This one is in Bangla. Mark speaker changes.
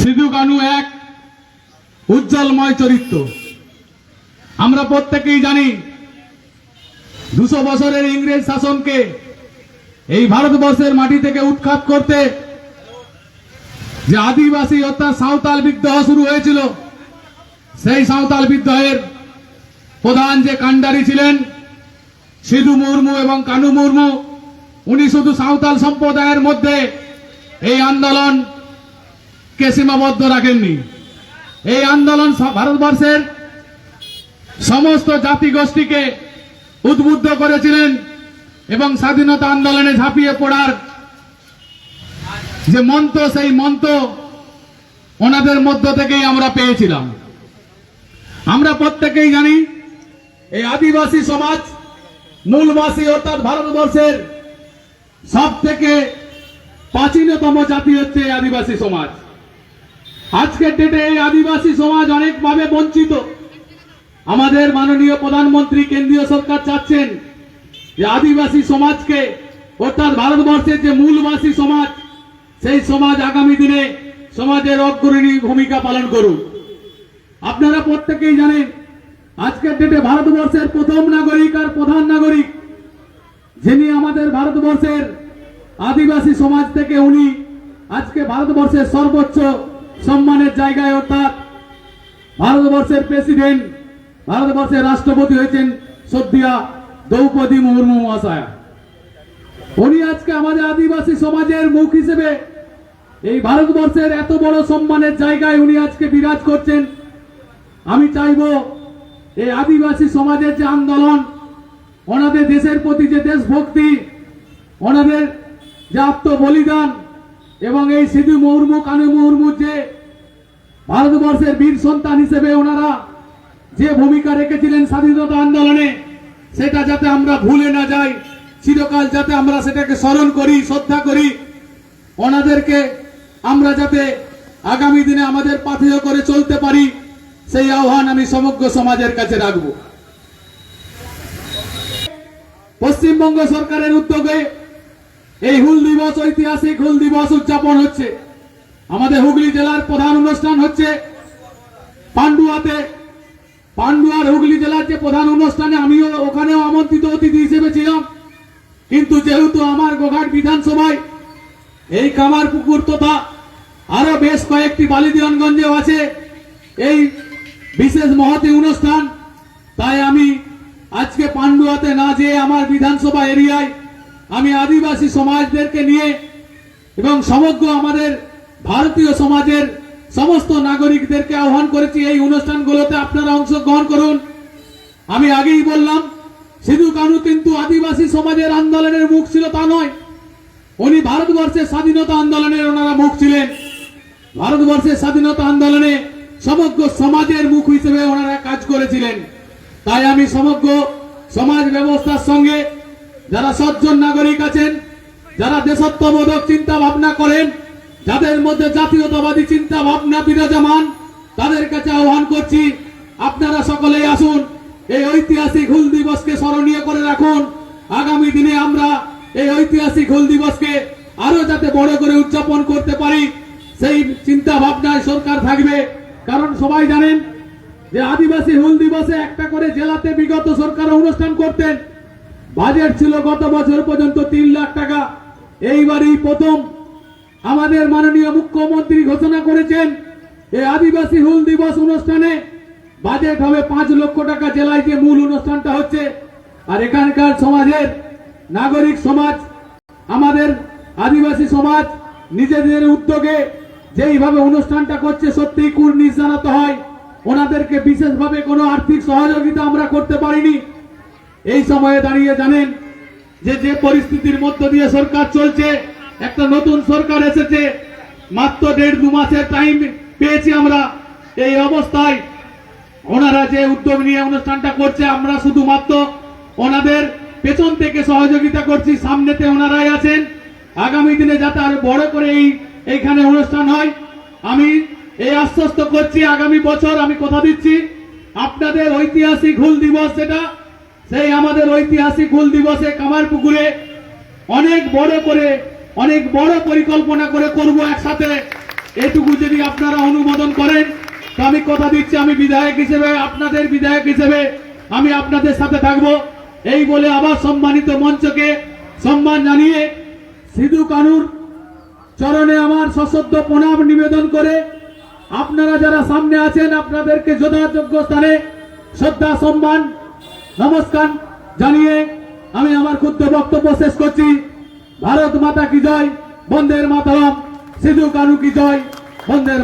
Speaker 1: সিধু কানু এক উজ্জ্বলময় চরিত্র। আমরা প্রত্যেকেই জানি 200 বছরের ইংরেজ শাসনকে এই ভারতবর্ষের মাটি থেকে উৎখাত করতে যে আদিবাসী অর্থাৎ সাঁওতাল বিদ্রোহ শুরু হয়েছিল, সেই সাঁওতাল বিদ্রোহের প্রধান যে কাণ্ডারি ছিলেন সিধু মুর্মু এবং কানু মুর্মু, উনি শুধু সাঁওতাল সম্প্রদায়ের মধ্যে এই আন্দোলনকে সীমাবদ্ধ রাখেননি। এই আন্দোলন ভারতবর্ষের সমস্ত জাতিগোষ্ঠীকে উদ্বুদ্ধ করেছিলেন এবং স্বাধীনতা আন্দোলনে ঝাঁপিয়ে পড়ার যে মন্ত্র, সেই মন্ত্র ওনাদের মধ্য থেকেই আমরা পেয়েছিলাম। আমরা প্রত্যেকেই জানি এই আদিবাসী সমাজ মূলবাসী অর্থাৎ ভারতবর্ষের সব থেকে প্রাচীনতম জাতি হচ্ছে এই আদিবাসী সমাজ। আজকের ডেটে এই আদিবাসী সমাজ অনেকভাবে বঞ্চিত। আমাদের মাননীয় প্রধানমন্ত্রী কেন্দ্রীয় সরকার চাচ্ছেন যে আদিবাসী সমাজকে অর্থাৎ ভারতবর্ষের যে মূলবাসী সমাজ, সেই সমাজ আগামী দিনে সমাজের অগ্রণী ভূমিকা পালন করুক। আপনারা প্রত্যেকেই জানেন আজকের ডেটে ভারতবর্ষের প্রথম নাগরিক আর প্রধান নাগরিক যিনি আমাদের ভারতবর্ষের আদিবাসী সমাজ থেকে, উনি আজকে ভারতবর্ষের সর্বোচ্চ সম্মানের জায়গায় অর্থাৎ ভারতবর্ষের প্রেসিডেন্ট, ভারতবর্ষের রাষ্ট্রপতি হয়েছেন শ্রদ্ধেয়া দ্রৌপদী মুর্মু মহাশয়া। উনি আজকে আমাদের আদিবাসী সমাজের মুখ হিসেবে এই ভারতবর্ষের এত বড় সম্মানের জায়গায় উনি আজকে বিরাজ করছেন। আমি চাইব এই আদিবাসী সমাজের যে আন্দোলন, ওনাদের দেশের প্রতি যে দেশভক্তি, ওনাদের যে আত্মবলিদান এবং এই সিধু মুর্মু কানু মুর্মুর যে ভারতবর্ষের বীর সন্তান হিসেবে ওনারা যে ভূমিকা রেখেছিলেন স্বাধীনতা আন্দোলনে, সেটা যাতে আমরা ভুলে না যাই, চিরকাল যাতে আমরা সেটাকে স্মরণ করি, শ্রদ্ধা করি, ওনাদেরকে আমরা যাতে আগামী দিনে আমাদের পাথেয় করে চলতে পারি, সেই আহ্বান আমি সমগ্র সমাজের কাছে রাখব। পশ্চিমবঙ্গ সরকারের উদ্যোগে এই হুল দিবস, ঐতিহাসিক হুল দিবস উদযাপন হচ্ছে। আমাদের হুগলি জেলার প্রধান অনুষ্ঠান হচ্ছে পান্ডুয়াতে। পান্ডুয়ার হুগলি জেলার যে প্রধান অনুষ্ঠানে আমিও ওখানেও আমন্ত্রিত অতিথি হিসেবে ছিলাম, কিন্তু যেহেতু আমার গোঘাট বিধানসভায় এই কামারপুকুর তথা আরো বেশ কয়েকটি বালিদিয়ানগঞ্জেও আছে এই বিশেষ মহতী অনুষ্ঠান, তাই আমি আজকে পান্ডুয়াতে না যেয়ে আমার বিধানসভা এরিয়ায় আমি আদিবাসী সমাজদেরকে নিয়ে এবং সমগ্র আমাদের ভারতীয় সমাজের সমস্ত নাগরিকদেরকে আহ্বান করেছি এই অনুষ্ঠানগুলোতে আপনারা অংশগ্রহণ করুন। আমি আগেই বললাম সিধু কানু কিন্তু আদিবাসী সমাজের আন্দোলনের মুখ ছিল তা নয়, উনি ভারতবর্ষের স্বাধীনতা আন্দোলনের ওনারা মুখ ছিলেন। ভারতবর্ষের স্বাধীনতা আন্দোলনে সমগ্র সমাজের মুখ হিসেবে ওনারা কাজ করেছিলেন। তাই আমি সমগ্র সমাজ ব্যবস্থার সঙ্গে যারা সজ্জন নাগরিক আছেন, যারা দেশত্ববোধক চিন্তা ভাবনা করেন, যাদের মধ্যে জাতীয়তাবাদী চিন্তা ভাবনা বিরাজমান, তাদের কাছে আহ্বান করছি আপনারা সকলেই আসুন, এই ঐতিহাসিক হুল দিবসকে স্মরণীয় করে রাখুন। আগামী দিনে আমরা এই ঐতিহাসিক হুল দিবসকে আরো যাতে বড় করে উদযাপন করতে পারি, সেই চিন্তা ভাবনায় সরকার থাকবে। কারণ সবাই জানেন যে আদিবাসী হুল দিবসে একটা করে জেলাতে বিগত সরকার অনুষ্ঠান করতেন, বাজেট ছিল গত বছর পর্যন্ত 3 লাখ টাকা। এইবারই প্রথম আমাদের মাননীয় মুখ্যমন্ত্রী ঘোষণা করেছেন এই আদিবাসী হুল দিবস অনুষ্ঠানে বাজেট হবে 5 লক্ষ টাকা, জেলায় যে মূল অনুষ্ঠানটা হচ্ছে। আর এখানকার সমাজের নাগরিক সমাজ, আমাদের আদিবাসী সমাজ নিজেদের উদ্যোগে যেইভাবে অনুষ্ঠানটা করছে, সত্যিই কুর্নিশ জানাতে হয়। ওনাদেরকে বিশেষভাবে কোনো আর্থিক সহযোগিতা আমরা করতে পারিনি। এই সময়ে দাঁড়িয়ে জানেন যে যে পরিস্থিতির মধ্য দিয়ে সরকার চলছে, একটা নতুন সরকার এসেছে, মাত্র 1.5-2 মাসের টাইম পেয়েছি আমরা। এই অবস্থায় ওনারা যে উদ্যোগ নিয়ে অনুষ্ঠানটা করছে, আমরা শুধুমাত্র ওনাদের পেছন থেকে সহযোগিতা করছি, সামনেতে ওনারাই আছেন। আগামী দিনে যাতে আরো বড় করে এইখানে অনুষ্ঠান হয়, আমি এই আশ্বস্ত করছি আগামী বছর আমি কথা দিচ্ছি আপনাদের ঐতিহাসিক হুল দিবস, যেটা সেই আমাদের ঐতিহাসিক হুল দিবসে কামারপুকুরে অনেক বড় পরিকল্পনা করে করব একসাথে। এটুকু যদি আপনারা অনুমোদন করেন তো আমি কথা দিচ্ছি, আমি বিধায়ক হিসেবে, আপনাদের বিধায়ক হিসেবে আমি আপনাদের সাথে থাকব। এই বলে আবার সম্মানিত মঞ্চকে সম্মান জানিয়ে সিধু কানুর চরণে আমার সশ্রদ্ধ প্রণাম নিবেদন করে আপনারা যারা সামনে আছেন আপনাদেরকে যথাযোগ্য স্থানে শ্রদ্ধা সম্মান নমস্কার জানিয়ে আমি আমার ক্ষুদ্র বক্তব্য শেষ করছি। ভারত মাতা কি জয়, বন্দের মাতরম, সিধু কানু কি জয়, বন্দের